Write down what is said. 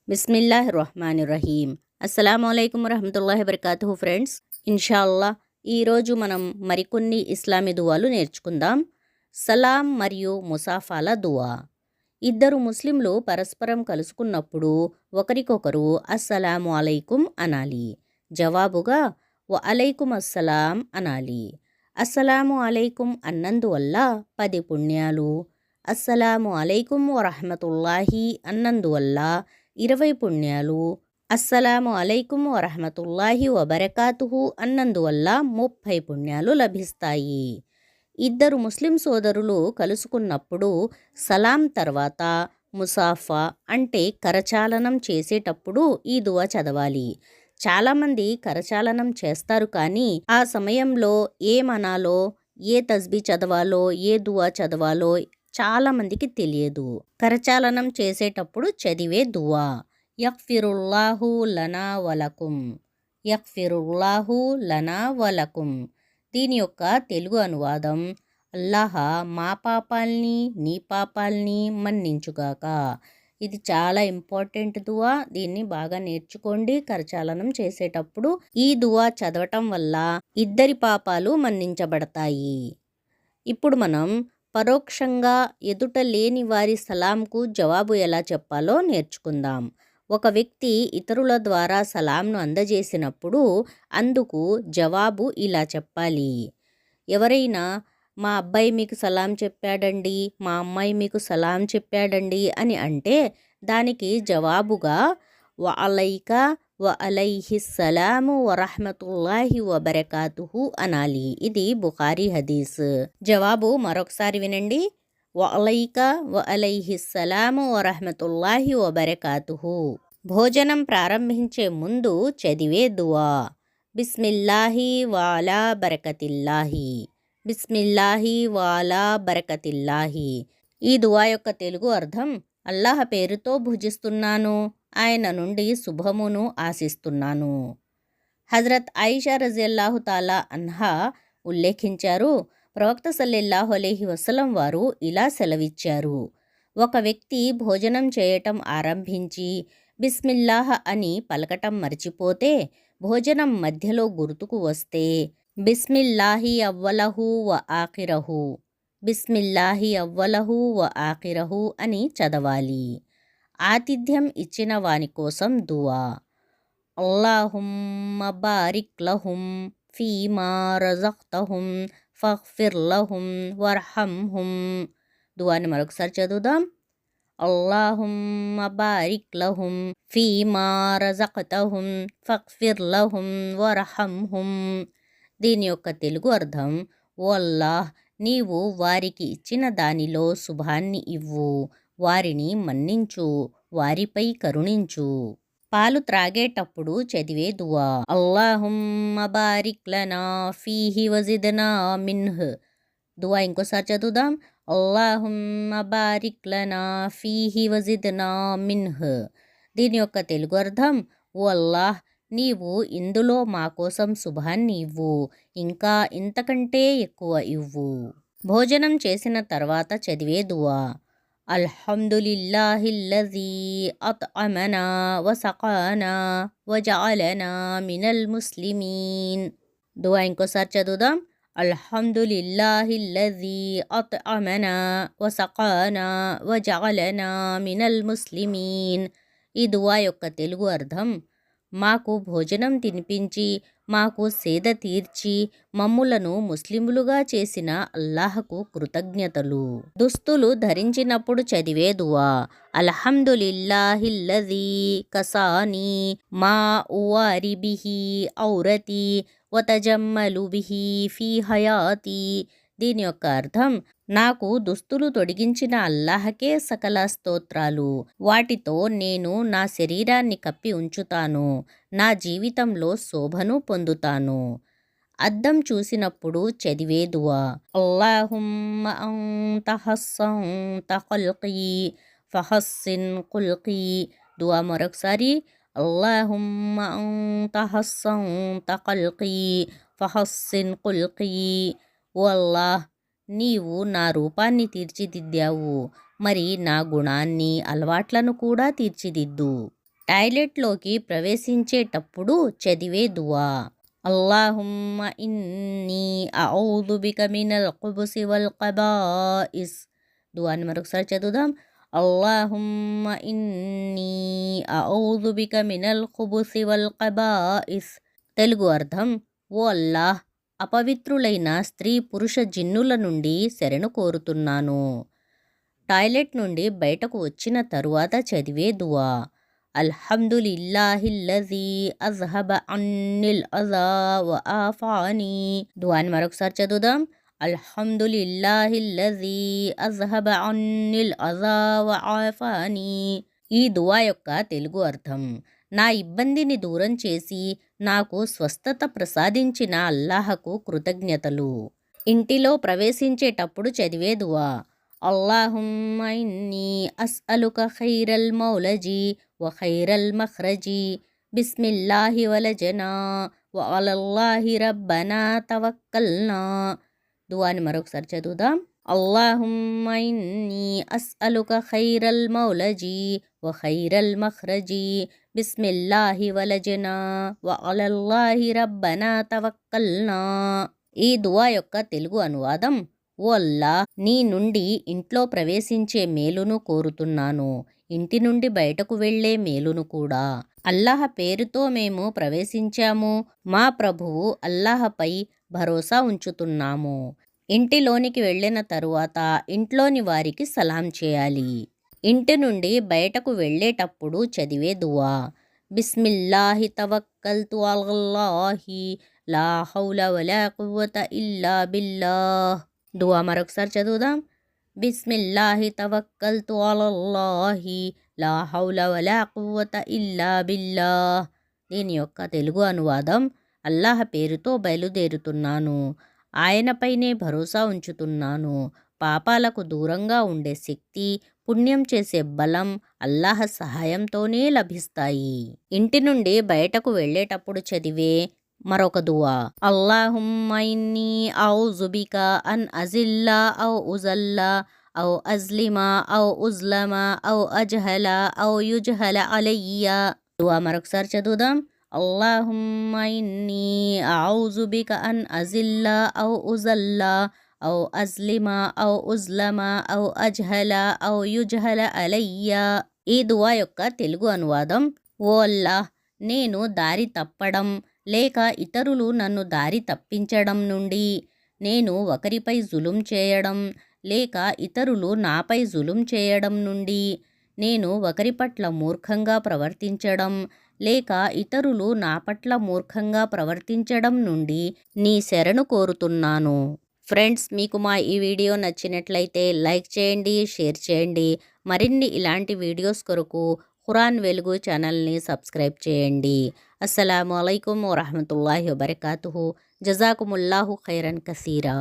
బిస్మిల్లాహిర్రహ్మానిర్రహీం. అస్సలాముఅలైకుం వరహమతుల్లాహి వబర్కాతుహు friends. ఇన్షాల్లా ఈరోజు మనం మరికొన్ని ఇస్లామీ దువాలు నేర్చుకుందాం. సలాం మరియు ముసాఫాల దువా. ఇద్దరు ముస్లింలు పరస్పరం కలుసుకున్నప్పుడు ఒకరికొకరు అస్సలాము అలైకుం అనాలి. జవాబుగా వ అలైకుం అస్సలాం అనాలి. అస్సలాము అలైకుం అన్నందువల్ల 10 పుణ్యాలు, అస్సలాము అలైకుం వరహమతుల్లాహి అన్నందువల్ల 20 పుణ్యాలు, అస్సలాము అలైకుం వరహమతుల్లాహి వబరకాతుహు అన్నందువల్ల 30 పుణ్యాలు లభిస్తాయి. ఇద్దరు ముస్లిం సోదరులు కలుసుకున్నప్పుడు సలాం తర్వాత ముసాఫా అంటే కరచాలనం చేసేటప్పుడు ఈ దువా చదవాలి. చాలామంది కరచాలనం చేస్తారు, కానీ ఆ సమయంలో ఏమనాలో, ఏ తస్బీ చదవాలో, ఏ దువా చదవాలో చాలామందికి తెలియదు. కరచాలనం చేసేటప్పుడు చదివే దువా యగ్ఫిరుల్లాహు లనా వలకుం, యగ్ఫిరుల్లాహు లనా వలకుం. దీని యొక్క తెలుగు అనువాదం అల్లాహ మా పాపాల్ని నీ పాపాల్ని మన్నించుగాక. ఇది చాలా ఇంపార్టెంట్ దువా. దీన్ని బాగా నేర్చుకోండి. కరచాలనం చేసేటప్పుడు ఈ దువా చదవటం వల్ల ఇద్దరి పాపాలు మన్నించబడతాయి. ఇప్పుడు మనం పరోక్షంగా ఎదుట లేని వారి సలాంకు జవాబు ఎలా చెప్పాలో నేర్చుకుందాం. ఒక వ్యక్తి ఇతరుల ద్వారా సలాంను అందజేసినప్పుడు అందుకు జవాబు ఇలా చెప్పాలి. ఎవరైనా మా అబ్బాయి మీకు సలాం చెప్పాడండి, మా అమ్మాయి మీకు సలాం చెప్పాడండి అని అంటే దానికి జవాబుగా వ అలైక వ అలైహిస్సలాము వరహమతుల్లాహి వబరకాతుహు అనాలి. ఇది బుఖారీ హదీస్. జవాబు మరొకసారి వినండి. వ అలైక వ అలైహిస్సలాము వరహమతుల్లాహి వబరకాతుహు. భోజనం ప్రారంభించే ముందు చదివే దువా బిస్మిల్లాహి వాలా బరకతిల్లాహి, బిస్మిల్లాహి వాలా బరకతిల్లాహి. ఈ దువా యొక్క తెలుగు అర్థం అల్లాహ్ పేరుతో భుజిస్తున్నాను, ఆయన నుండి శుభమును ఆశిస్తున్నాను. హజరత్ ఆయిషా రజియల్లాహు తాలా అన్హా ఉల్లేఖించారు, ప్రవక్త సల్లల్లాహు అలైహి వసల్లం వారు ఇలా సెలవిచ్చారు. ఒక వ్యక్తి భోజనం చేయటం ఆరంభించి బిస్మిల్లాహ్ అని పలకటం మర్చిపోతే, భోజనం మధ్యలో గుర్తుకు వస్తే బిస్మిల్లాహి అవ్వలహు వ ఆఖిరహు, బిస్మిల్లాహి అవ్వలహు వ ఆఖిరహు అని చదవాలి. ఆతిథ్యం ఇచ్చిన వాని కోసం దువా అల్లాహుమ్మ బారిక్ లహుం ఫీమా రజక్తహుం ఫగ్ఫిర్ లహుం వర్హంహుం. దువాని మరొకసారి చదువుదాం. అల్లాహుమ్మ బారిక్ లహుం ఫీమా రజక్తహుం ఫగ్ఫిర్ లహుం వర్హంహుం. దీని యొక్క తెలుగు అర్థం ఓ అల్లాహ్, నీవు వారికి ఇచ్చిన దానిలో శుభాన్ని ఇవ్వు, వారిని మన్నించు, వారిపై కరుణించు. పాలు త్రాగేటప్పుడు చదివే దువా అల్లాహుమ్మ బారిక్ లనా ఫీహి వజిద్నా మిన్హ్. దువా ఇంకోసారి చదువుదాం. అల్లాహుమ్మ బారిక్ లనా ఫీహి వజిద్నా మిన్హ్. దీని యొక్క తెలుగు అర్థం ఓ అల్లాహ్, నీవు ఇందులో మా కోసం శుభాన్ని ఇవ్వు, ఇంకా ఇంతకంటే ఎక్కువ ఇవ్వు. భోజనం చేసిన తర్వాత చదివే దువా అల్హమ్దులిల్లాహిల్లజీ అత్అమనా వసకానా వజఅలనా మినల్ ముస్లిమీన్. దువా ఇంకోసారి చదువుదాం. అల్హమ్దులిల్లాహిల్లజీ అత్అమనా వసకానా వజఅలనా మినల్ ముస్లిమీన్. ఈ దువా యొక్క తెలుగు అర్థం మాకు భోజనం తినిపించి, మాకు సేద తీర్చి, మమ్ములను ముస్లిములుగా చేసిన అల్లాహకు కృతజ్ఞతలు. దుస్తులు ధరించినప్పుడు చదివే దువా అల్హమ్దులిల్లాహిల్లజీ కసానీ మా ఉవారి బిహి ఔరతి వతజమ్మలు బిహి ఫీ హయాతి. దీని యొక్క అర్థం నాకు దుస్తులు తొడిగించిన అల్లాహకే సకల స్తోత్రాలు, వాటితో నేను నా శరీరాన్ని కప్పి ఉంచుతాను, నా జీవితంలో శోభను పొందుతాను. అద్దం చూసినప్పుడు చదివే దువా అల్లాహుమ్మ అంత హస్సంత ఖల్కీ ఫహస్సిన్ ఖుల్కీ. దువా మరొకసారి అల్లాహుమ్మ అంత హస్సంత ఖల్కీ ఫహస్సిన్ ఖుల్కీ. ఓ అల్లాహ్, నీవు నా రూపాన్ని తీర్చిదిద్దావు, మరి నా గుణాన్ని అలవాట్లను కూడా తీర్చిదిద్దు. టాయిలెట్లోకి ప్రవేశించేటప్పుడు చదివే దువా. అల్లాహుమ్మ ఇన్నీ అఊదు బిక మినల్ ఖుబుసి వల్ ఖబాయిస్. దువాని మరొకసారి చదువుదాం. అల్లాహుమ్మ ఇన్నీ అఊదు బిక మినల్ ఖుబుసి వల్ ఖబాయిస్. తెలుగు అర్థం: ఓ అల్లాహ్, అపవిత్రులైన స్త్రీ పురుష జిన్నుల నుండి శరణు కోరుతున్నాను. టాయిలెట్ నుండి బయటకు వచ్చిన తరువాత చదివే దువా. అల్హమ్దులిల్లాహిల్లజీ అజ్హబ అన్నిల్ అజా వ ఆఫానీ. దువాని మరొకసారి చదువుదాం. అల్హమ్దులిల్లాహిల్లజీ అజ్హబ అన్నిల్ అజా వ ఆఫానీ. ఈ దువా యొక్క తెలుగు అర్థం: నా ఇబ్బందిని దూరం చేసి నాకు స్వస్థత ప్రసాదించిన అల్లాహకు కృతజ్ఞతలు. ఇంటిలో ప్రవేశించేటప్పుడు చదివే దువా. అల్లాహుమ్మ ఇన్నీ అస్అలుక ఖైరల్ మౌలజీ వ ఖైరల్ మఖ్రజీ బిస్మిల్లాహి వలజనా వ అలల్లాహి రబ్బనా తవక్కల్నా. దువాని మరొకసారి చదువుదాం. అల్లాహుమ్మ ఇన్నీ అస్అలుక ఖైరల్ మౌలజీ వ ఖైరల్ మఖ్రజీ బిస్మిల్లాహి వలజనా వ అలల్లాహి రబ్బనా తవక్కల్నా. ఈ దువా యొక్క తెలుగు అనువాదం: ఓ అల్లాహ్, నీ నుండి ఇంట్లో ప్రవేశించే మేలును కోరుతున్నాను, ఇంటి నుండి బయటకు వెళ్లే మేలును కూడా. అల్లాహ్ పేరుతో మేము ప్రవేశించాము, మా ప్రభువు అల్లాహపై భరోసా ఉంచుతున్నాము. ఇంటిలోనికి వెళ్ళిన తరువాత ఇంట్లోని వారికి సలాం చేయాలి. ఇంటి నుండి బయటకు వెళ్ళేటప్పుడు చదివే దువా. బిస్మిల్లాహి తవక్కల్తు అలల్లాహి లా హౌల వలా కువ్వత ఇల్లా బిల్లాహ్. దువా మరొకసారి చదువుదాం. బిస్మిల్లాహి తవక్కల్తు అలల్లాహి లా హౌల వలా కువ్వత ఇల్లా బిల్లాహ్. దీని యొక్క తెలుగు అనువాదం: అల్లాహ్ పేరుతో బయలుదేరుతున్నాను, ఆయనపైనే భరోసా ఉంచుతున్నాను. పాపాలకు దూరంగా ఉండే శక్తి, పుణ్యం చేసే బలం అల్లాహ్ సహాయంతోనే లభిస్తాయి. ఇంటి నుండి బయటకు వెళ్ళేటప్పుడు చదివే మరొక దువా. అల్లాహుమ్మ ఇన్నీ అఊజు బిక అన్ అజిల్లా ఔ ఉజల్లా ఔ అజ్లిమా ఔ ఉజ్లమా ఔ అజ్హల ఔ యుజ్హల అలయ్యా. దువా మరొకసారి చదువుదాం. అల్లాహుమ్మ ఇన్నీ అఊజు బిక అన్ అజిల్లా ఔ ఉజల్లా ఔ అజ్లిమా ఔ ఉజ్లమా ఔ అజ్హల ఔ యుజ్హల అలయ్యా. ఈ దువా యొక్క తెలుగు అనువాదం: ఓ అల్లాహ్, నేను దారి తప్పడం లేక ఇతరులు నన్ను దారి తప్పించడం నుండి, నేను ఒకరిపై జులుం చేయడం లేక ఇతరులు నాపై జులుం చేయడం నుండి, నేను ఒకరి పట్ల మూర్ఖంగా ప్రవర్తించడం లేక ఇతరులు నా పట్ల మూర్ఖంగా ప్రవర్తించడం నుండి నీ శరణు కోరుతున్నాను. ఫ్రెండ్స్, మీకు మా ఈ వీడియో నచ్చినట్లయితే లైక్ చేయండి, షేర్ చేయండి. మరిన్ని ఇలాంటి వీడియోస్ కొరకు ఖురాన్ వెలుగు ఛానల్ని సబ్స్క్రైబ్ చేయండి. అస్సలాము అలైకుం వరహమతుల్లాహి వబర్కాతుహు. జజాకుముల్లాహు ఖైరన్ కసీరా.